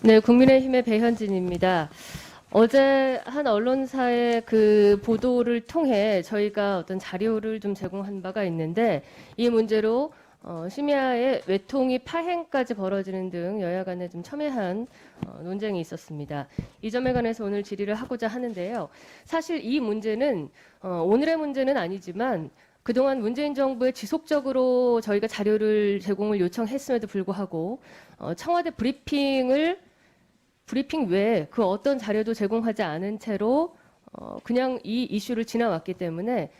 네, 국민의힘의 배현진입니다. 어제 한 언론사의 그 보도를 통해 저희가 어떤 자료를 좀 제공한 바가 있는데 이 문제로 심야에 외통위 파행까지 벌어지는 등 여야 간에 좀 첨예한 논쟁이 있었습니다. 이 점에 관해서 오늘 질의를 하고자 하는데요. 사실 이 문제는 오늘의 문제는 아니지만 그동안 문재인 정부에 지속적으로 저희가 자료를 제공을 요청했음에도 불구하고 청와대 브리핑 외에 그 어떤 자료도 제공하지 않은 채로 그냥 이 이슈를 지나왔기 때문에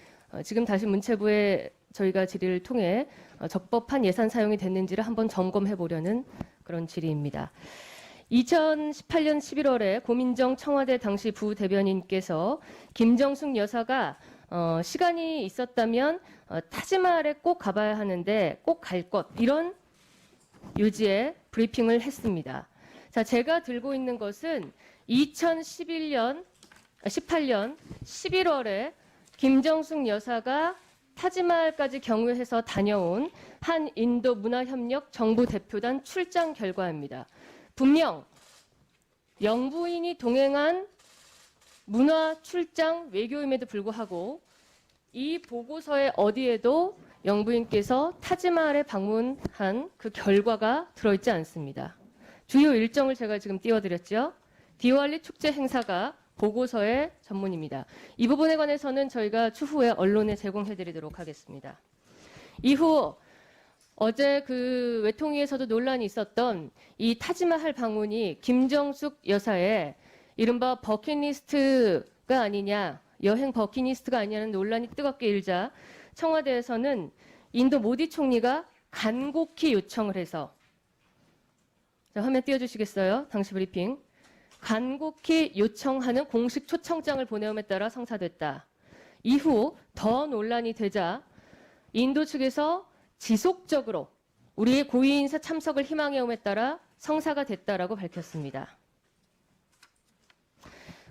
지금 다시 문체부에 저희가 질의를 통해 적법한 예산 사용이 됐는지를 한번 점검해 보려는 그런 질의입니다. 2018년 11월에 고민정 청와대 당시 부대변인께서 김정숙 여사가 시간이 있었다면 타지마할에 꼭 가봐야 하는데 꼭 갈 것 이런 요지의 브리핑을 했습니다. 자, 제가 들고 있는 것은 18년 11월에 김정숙 여사가 타지마할까지 경유해서 다녀온 한 인도 문화협력 정부 대표단 출장 결과입니다. 분명 영부인이 동행한 문화 출장 외교임에도 불구하고 이 보고서의 어디에도 영부인께서 타지마할에 방문한 그 결과가 들어있지 않습니다. 주요 일정을 제가 지금 띄워드렸죠. 디왈리 축제 행사가 보고서의 전문입니다. 이 부분에 관해서는 저희가 추후에 언론에 제공해드리도록 하겠습니다. 이후 어제 그 외통위에서도 논란이 있었던 이 타지마할 방문이 김정숙 여사의 이른바 버킷리스트가 아니냐, 여행 버킷리스트가 아니냐는 논란이 뜨겁게 일자 청와대에서는 인도 모디 총리가 간곡히 요청을 해서 자, 화면 띄워주시겠어요? 당시 브리핑. 간곡히 요청하는 공식 초청장을 보내옴에 따라 성사됐다. 이후 더 논란이 되자 인도 측에서 지속적으로 우리의 고위 인사 참석을 희망해옴에 따라 성사가 됐다라고 밝혔습니다.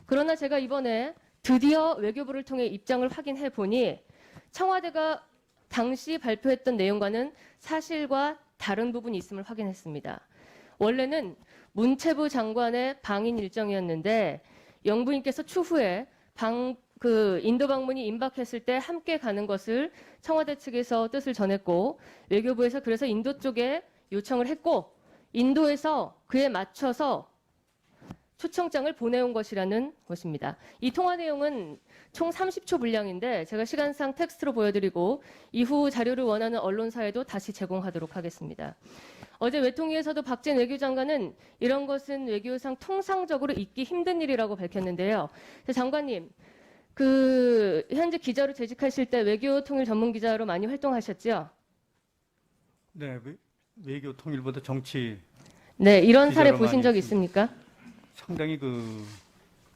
그러나 제가 이번에 드디어 외교부를 통해 입장을 확인해 보니 청와대가 당시 발표했던 내용과는 사실과 다른 부분이 있음을 확인했습니다. 원래는 문체부 장관의 방인 일정이었는데 영부인께서 추후에 인도 방문이 임박했을 때 함께 가는 것을 청와대 측에서 뜻을 전했고 외교부에서 그래서 인도 쪽에 요청을 했고 인도에서 그에 맞춰서 초청장을 보내온 것이라는 것입니다. 이 통화 내용은 총 30초 분량인데 제가 시간상 텍스트로 보여드리고 이후 자료를 원하는 언론사에도 다시 제공하도록 하겠습니다. 어제 외통위에서도 박진 외교장관은 이런 것은 외교상 통상적으로 있기 힘든 일이라고 밝혔는데요. 장관님, 그 현재 기자로 재직하실 때 외교통일 전문기자로 많이 활동하셨죠? 네, 외교통일보다 정치 네, 이런 사례 기자로 보신 많이 적 있습니다. 있습니까? 상당히 그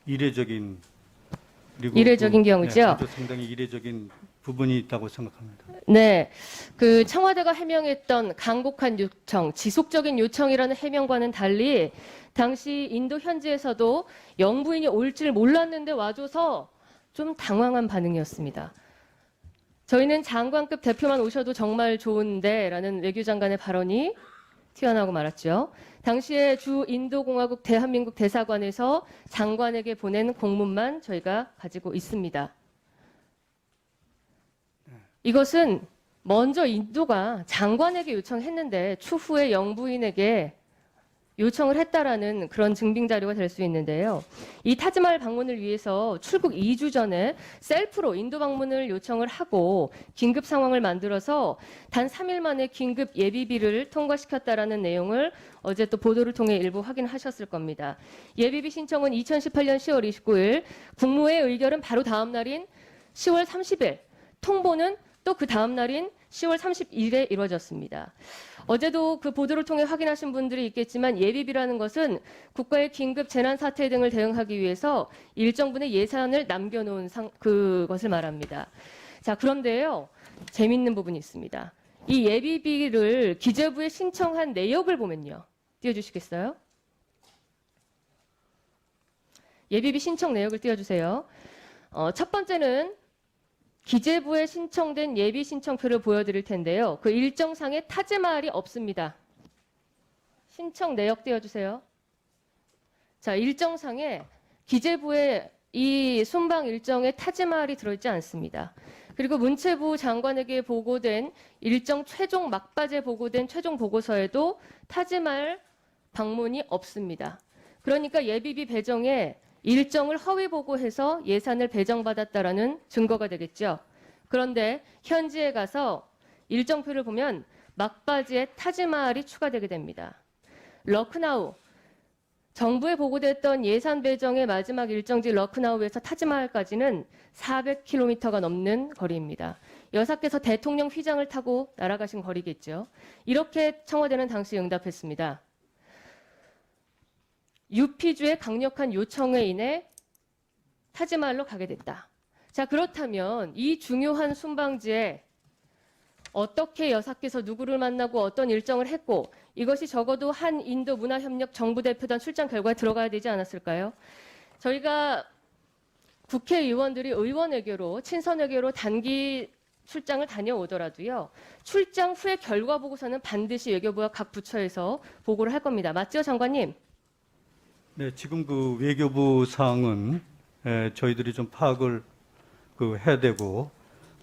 이례적인 그리고 이례적인 경우죠? 네, 아주 상당히 이례적인 부분이 있다고 생각합니다. 네, 그 청와대가 해명했던 간곡한 요청, 지속적인 요청이라는 해명과는 달리 당시 인도 현지에서도 영부인이 올 줄 몰랐는데 와줘서 좀 당황한 반응이었습니다. 저희는 장관급 대표만 오셔도 정말 좋은데 라는 외교장관의 발언이 튀어나오고 말았죠. 당시에 주 인도공화국 대한민국 대사관에서 장관에게 보낸 공문만 저희가 가지고 있습니다. 이것은 먼저 인도가 장관에게 요청했는데 추후에 영부인에게 요청을 했다라는 그런 증빙 자료가 될 수 있는데요. 이 타지마할 방문을 위해서 출국 2주 전에 셀프로 인도 방문을 요청을 하고 긴급 상황을 만들어서 단 3일 만에 긴급 예비비를 통과시켰다라는 내용을 어제 또 보도를 통해 일부 확인하셨을 겁니다. 예비비 신청은 2018년 10월 29일, 국무회의 의결은 바로 다음 날인 10월 30일, 통보는 또 그 다음 날인 10월 31일에 이루어졌습니다. 어제도 그 보도를 통해 확인하신 분들이 있겠지만 예비비라는 것은 국가의 긴급 재난 사태 등을 대응하기 위해서 일정 분의 예산을 남겨놓은 그것을 말합니다. 자, 그런데요, 재밌는 부분이 있습니다. 이 예비비를 기재부에 신청한 내역을 보면요, 띄워주시겠어요? 예비비 신청 내역을 띄워주세요. 첫 번째는 기재부에 신청된 예비 신청표를 보여드릴 텐데요. 그 일정상에 타지마할이 없습니다. 신청 내역 띄워주세요. 자, 일정상에 기재부에 이 순방 일정에 타지마할이 들어있지 않습니다. 그리고 문체부 장관에게 보고된 일정 최종 막바지에 보고된 최종 보고서에도 타지마할 방문이 없습니다. 그러니까 예비비 배정에 일정을 허위 보고해서 예산을 배정받았다라는 증거가 되겠죠. 그런데 현지에 가서 일정표를 보면 막바지에 타지마할이 추가되게 됩니다. 러크나우, 정부에 보고됐던 예산 배정의 마지막 일정지 러크나우에서 타지마할까지는 400km가 넘는 거리입니다. 여사께서 대통령 휘장을 타고 날아가신 거리겠죠. 이렇게 청와대는 당시 응답했습니다. 유피주의 강력한 요청에 인해 타지마할로 가게 됐다. 자, 그렇다면 이 중요한 순방지에 어떻게 여사께서 누구를 만나고 어떤 일정을 했고 이것이 적어도 한 인도 문화협력 정부대표단 출장 결과에 들어가야 되지 않았을까요? 저희가 국회의원들이 의원외교로 친선외교로 단기 출장을 다녀오더라도요. 출장 후에 결과 보고서는 반드시 외교부와 각 부처에서 보고를 할 겁니다. 맞죠, 장관님? 네, 지금 그 외교부 사항은 저희들이 좀 파악을 해야 되고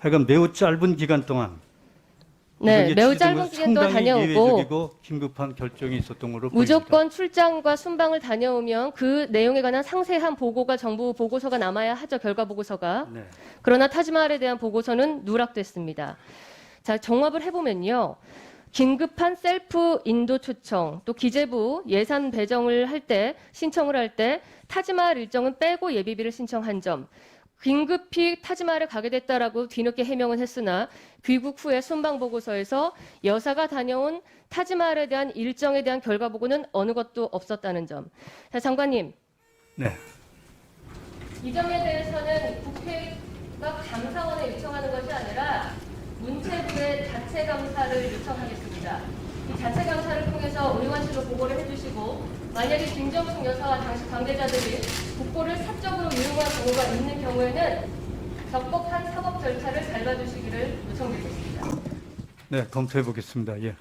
하여간 매우 짧은 기간 동안 네, 이게 매우 취재된 짧은 것은 기간 동안 상당히 다녀오고 예외적이고 긴급한 결정이 있었던 걸로 무조건 출장과 순방을 다녀오면 그 내용에 관한 상세한 보고가 정부 보고서가 남아야 하죠. 결과 보고서가. 보입니다. 네. 그러나 타지마할에 대한 보고서는 누락됐습니다. 자, 종합을 해보면요. 긴급한 셀프 인도 초청, 또 기재부 예산 배정을 할 때, 신청을 할 때 타지마할 일정은 빼고 예비비를 신청한 점, 긴급히 타지마할에 가게 됐다라고 뒤늦게 해명은 했으나 귀국 후에 순방 보고서에서 여사가 다녀온 타지마할에 대한 일정에 대한 결과 보고는 어느 것도 없었다는 점. 자, 장관님. 네. 이 점에 대해서는 국회가 감사원에 요청하는 것이 아니라 문체부의 자체 감사를 요청하겠습니다. 이 자체 감사를 통해서 의원실로 보고를 해주시고 만약에 김정숙 여사와 당시 관계자들이 국고를 사적으로 이용한 경우가 있는 경우에는 적법한 사법 절차를 밟아주시기를 요청드리겠습니다. 네, 검토해 보겠습니다. 예.